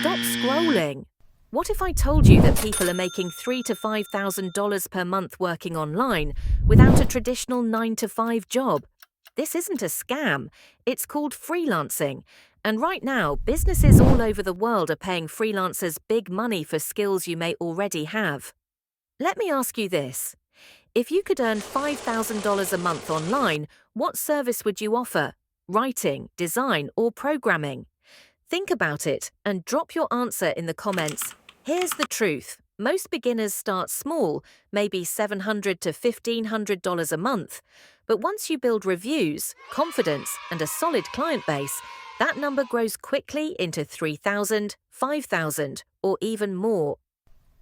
Stop scrolling. What if I told you that people are making $3,000 to $5,000 per month working online without a traditional 9 to 5 job? This isn't a scam. It's called freelancing. And right now, businesses all over the world are paying freelancers big money for skills you may already have. Let me ask you this. If you could earn $5,000 a month online, what service would you offer? Writing, design, or programming? Think about it and drop your answer in the comments. Here's the truth. Most beginners start small, maybe $700 to $1,500 a month. But once you build reviews, confidence, and a solid client base, that number grows quickly into 3,000, 5,000, or even more.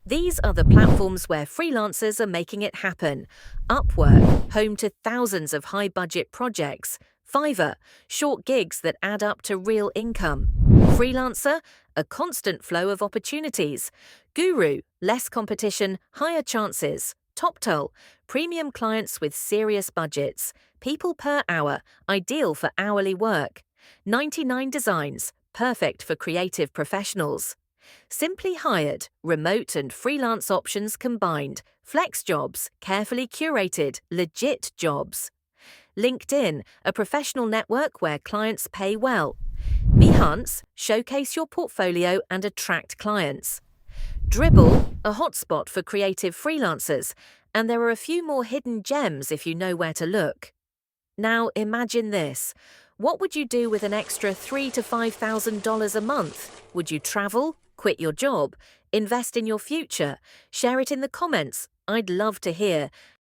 These are the platforms where freelancers are making it happen. Upwork, home to thousands of high-budget projects. Fiverr, short gigs that add up to real income. Freelancer, a constant flow of opportunities. Guru, less competition, higher chances. TopTal, premium clients with serious budgets. People per hour, ideal for hourly work. 99 Designs, perfect for creative professionals. Simply Hired, remote and freelance options combined. Flex jobs, carefully curated, legit jobs. LinkedIn, a professional network where clients pay well. Behance, showcase your portfolio and attract clients. Dribbble, a hotspot for creative freelancers, and there are a few more hidden gems if you know where to look. Now imagine this. What would you do with an extra $3,000 to $5,000 a month? Would you travel, quit your job, invest in your future? Share it in the comments. I'd love to hear.